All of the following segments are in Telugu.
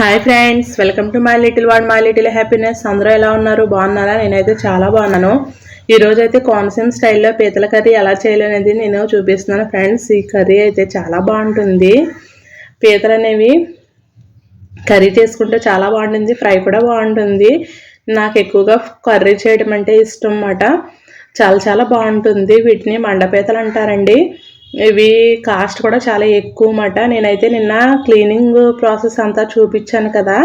Hi friends, welcome to my little world, my little happiness. అందరూ ఎలా ఉన్నారు? బాగున్నారా? నేనైతే చాలా బాగున్నాను. ఈరోజు అయితే కోనసీమ స్టైల్లో పీతల కర్రీ ఎలా చేయాలనేది నేను చూపిస్తున్నాను ఫ్రెండ్స్. ఈ కర్రీ అయితే చాలా బాగుంటుంది. పీతలు అనేవి కర్రీ చేసుకుంటే చాలా బాగుంటుంది, ఫ్రై కూడా బాగుంటుంది. నాకు ఎక్కువగా కర్రీ చేయడం అంటే ఇష్టం అన్నమాట. చాలా చాలా బాగుంటుంది. వీటిని మండపీతలు అంటారండి. ఇవి కాస్ట్ కూడా చాలా ఎక్కువ మాట. నేనైతే నిన్న క్లీనింగ్ ప్రాసెస్ అంతా చూపించాను కదా.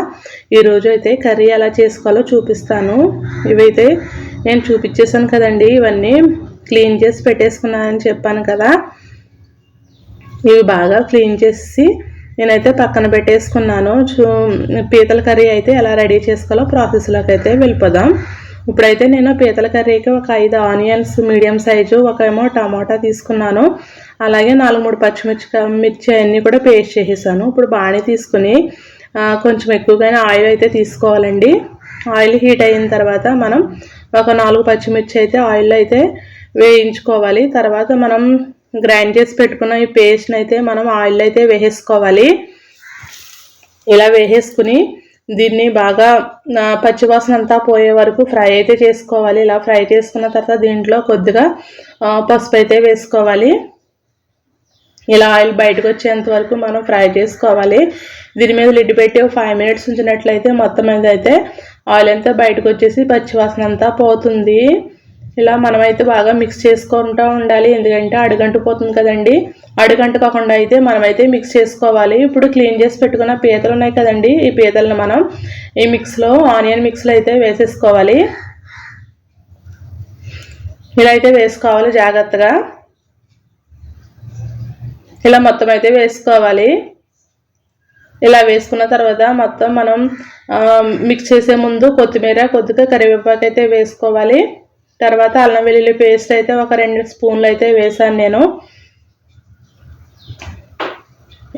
ఈరోజు అయితే కర్రీ ఎలా చేసుకోవాలో చూపిస్తాను. ఇవైతే నేను చూపించేసాను కదండి, ఇవన్నీ క్లీన్ చేసి పెట్టేసుకున్నానని చెప్పాను కదా. ఇవి బాగా క్లీన్ చేసి నేనైతే పక్కన పెట్టేసుకున్నాను. పీతల కర్రీ అయితే ఎలా రెడీ చేసుకోవాలో ప్రాసెస్లోకి అయితే వెళ్ళిపోదాం. ఇప్పుడైతే నేను పీతల కర్రీకి ఒక 5 ఆనియన్స్ మీడియం సైజు, ఏమో టమాటా తీసుకున్నాను. అలాగే 4-3 పచ్చిమిర్చి అన్నీ కూడా పేస్ట్ చేసేసాను. ఇప్పుడు బాణీ తీసుకుని కొంచెం ఎక్కువగానే ఆయిల్ అయితే తీసుకోవాలండి. ఆయిల్ హీట్ అయిన తర్వాత మనం ఒక 4 పచ్చిమిర్చి అయితే ఆయిల్లో అయితే వేయించుకోవాలి. తర్వాత మనం గ్రైండ్ చేసి పెట్టుకున్న ఈ పేస్ట్ని అయితే మనం ఆయిల్ అయితే వేసేసుకోవాలి. ఇలా వేసేసుకుని దీన్ని బాగా పచ్చివాసన అంతా పోయే వరకు ఫ్రై అయితే చేసుకోవాలి. ఇలా ఫ్రై చేసుకున్న తర్వాత దీంట్లో కొద్దిగా పసుపు అయితే వేసుకోవాలి. ఇలా ఆయిల్ బయటకు వచ్చేంత వరకు మనం ఫ్రై చేసుకోవాలి. దీని మీద లిడ్ పెట్టి 5 మినిట్స్ ఉంచినట్లయితే మొత్తం మీద అయితే ఆయిల్ అంతా బయటకు వచ్చేసి పచ్చివాసన అంతా పోతుంది. ఇలా మనమైతే బాగా మిక్స్ చేసుకుంటూ ఉండాలి, ఎందుకంటే అడుగంటుపోతుంది కదండి. అడుగంటుకోకుండా అయితే మనమైతే మిక్స్ చేసుకోవాలి. ఇప్పుడు క్లీన్ చేసి పెట్టుకున్న పీతలు ఉన్నాయి కదండి, ఈ పీతలను మనం ఈ మిక్స్లో ఆనియన్ మిక్స్లో అయితే వేసేసుకోవాలి. ఇలా అయితే వేసుకోవాలి జాగ్రత్తగా. ఇలా మొత్తం అయితే వేసుకోవాలి. ఇలా వేసుకున్న తర్వాత మొత్తం మనం మిక్స్ చేసే ముందు కొత్తిమీర, కొద్దిగా కరివేపాకు అయితే వేసుకోవాలి. తర్వాత అల్లం వెల్లుల్లి పేస్ట్ అయితే ఒక 2 స్పూన్లు అయితే వేసాను నేను.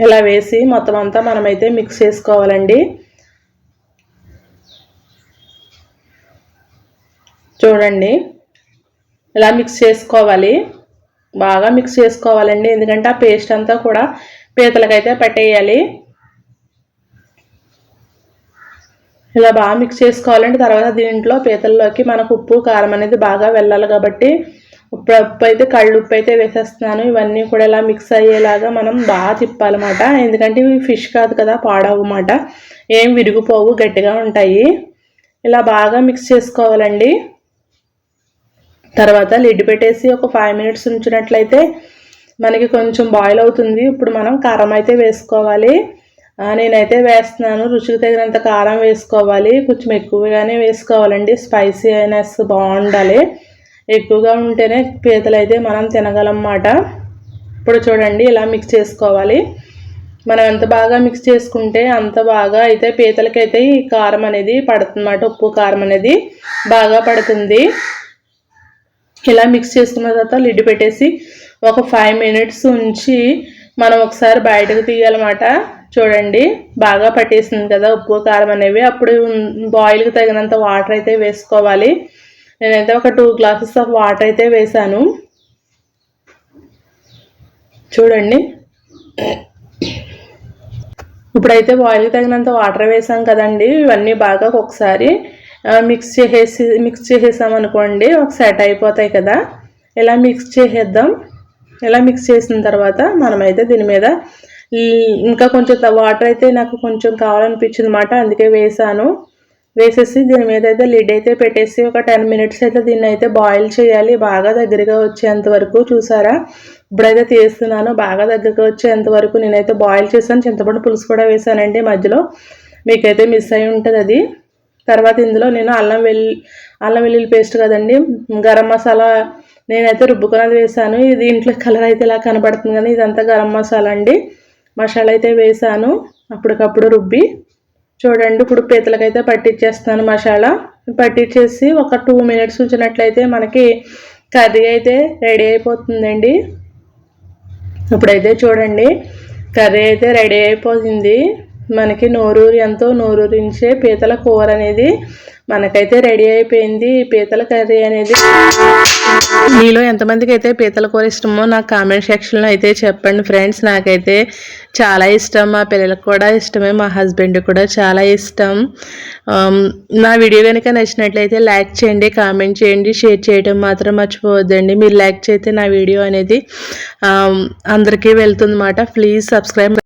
ఇలా వేసి మొత్తం అంతా మనమైతే మిక్స్ చేసుకోవాలండి. చూడండి, ఇలా మిక్స్ చేసుకోవాలి, బాగా మిక్స్ చేసుకోవాలండి, ఎందుకంటే ఆ పేస్ట్ అంతా కూడా పీతలకైతే పట్టేయాలి. ఇలా బాగా మిక్స్ చేసుకోవాలండి. తర్వాత దీంట్లో పీతల్లోకి మనకు ఉప్పు కారం అనేది బాగా వెళ్ళాలి కాబట్టి ఉప్పు అయితే కళ్ళుప్పు అయితే వేసేస్తున్నాను. ఇవన్నీ కూడా ఇలా మిక్స్ అయ్యేలాగా మనం బాగా తిప్పాలన్నమాట, ఎందుకంటే ఇవి ఫిష్ కాదు కదా, పాడవన్నమాట, ఏం విరిగిపోవు, గట్టిగా ఉంటాయి. ఇలా బాగా మిక్స్ చేసుకోవాలండి. తర్వాత లిడ్ పెట్టేసి ఒక 5 మినిట్స్ ఉంచినట్లయితే మనకి కొంచెం బాయిల్ అవుతుంది. ఇప్పుడు మనం కారం అయితే వేసుకోవాలి. నేనైతే వేస్తున్నాను. రుచికి తగినంత కారం వేసుకోవాలి, కొంచెం ఎక్కువగానే వేసుకోవాలండి. స్పైసీ అయినెస్ బాగుండాలి, ఎక్కువగా ఉంటేనే పీతలు అయితే మనం తినగలన్నమాట. ఇప్పుడు చూడండి, ఇలా మిక్స్ చేసుకోవాలి. మనం ఎంత బాగా మిక్స్ చేసుకుంటే అంత బాగా అయితే పీతలకైతే ఈ కారం అనేది పడుతుందన్నమాట, ఉప్పు కారం అనేది బాగా పడుతుంది. ఇలా మిక్స్ చేసుకున్న తర్వాత లిడ్ పెట్టేసి ఒక 5 మినిట్స్ ఉంచి మనం ఒకసారి బయటకు తీయాలన్నమాట. చూడండి, బాగా పట్టేసింది కదా ఉప్పు కారం అనేవి. అప్పుడు బాయిల్కి తగినంత వాటర్ అయితే వేసుకోవాలి. నేనైతే ఒక 2 గ్లాసెస్ ఆఫ్ వాటర్ అయితే వేసాను. చూడండి, ఇప్పుడైతే బాయిల్కి తగినంత వాటర్ వేసాం కదండి. ఇవన్నీ బాగా ఒకసారి మిక్స్ చేసేసామనుకోండి, ఒక సెట్ అయిపోతాయి కదా. ఇలా మిక్స్ చేసేద్దాం. ఇలా మిక్స్ చేసిన తర్వాత మనమైతే దీని మీద ఇంకా కొంచెం వాటర్ అయితే నాకు కొంచెం కావాలనిపించింది అన్నమాట, అందుకే వేసాను. వేసేసి దీని మీద అయితే లిడ్ అయితే పెట్టేసి ఒక 10 మినిట్స్ అయితే దీన్ని అయితే బాయిల్ చేయాలి, బాగా దగ్గరగా వచ్చేంత వరకు. చూసారా, ఇప్పుడైతే తీస్తున్నాను. బాగా దగ్గరగా వచ్చేంత వరకు నేనైతే బాయిల్ చేశాను. చింతపండు పులుసు కూడా వేసానండి మధ్యలో, మీకైతే మిస్ అయి ఉంటుంది అది. తర్వాత ఇందులో నేను అల్లం వెల్లుల్లి పేస్ట్ కదండి, గరం మసాలా నేనైతే రుబ్బుకున్నది వేసాను. ఇది ఇంట్లో కలర్ అయితే ఇలా కనబడుతుంది కానీ ఇదంతా గరం మసాలా అండి. మసాలా అయితే వేసాను అప్పటికప్పుడు రుబ్బి. చూడండి, ఇప్పుడు పీతలకైతే పట్టించేస్తాను మసాలా. పట్టించేసి ఒక 2 మినిట్స్ ఉంచినట్లయితే మనకి కర్రీ అయితే రెడీ అయిపోతుందండి. ఇప్పుడైతే చూడండి, కర్రీ అయితే రెడీ అయిపోతుంది. మనకి ఎంతో నోరూరించే పీతల కూర అనేది మనకైతే రెడీ అయిపోయింది. పీతల కర్రీ అనేది మీలో ఎంతమందికి అయితే పీతల కూర ఇష్టమో నాకు కామెంట్ సెక్షన్లో అయితే చెప్పండి ఫ్రెండ్స్. నాకైతే చాలా ఇష్టం, మా పిల్లలకు కూడా ఇష్టమే, మా హస్బెండ్ కూడా చాలా ఇష్టం. నా వీడియో కనుక నచ్చినట్లయితే లైక్ చేయండి, కామెంట్ చేయండి, షేర్ చేయడం మాత్రం మర్చిపోవద్దండి. మీరు లైక్ చేస్తే నా వీడియో అనేది అందరికీ వెళ్తుంది అన్నమాట. Please subscribe.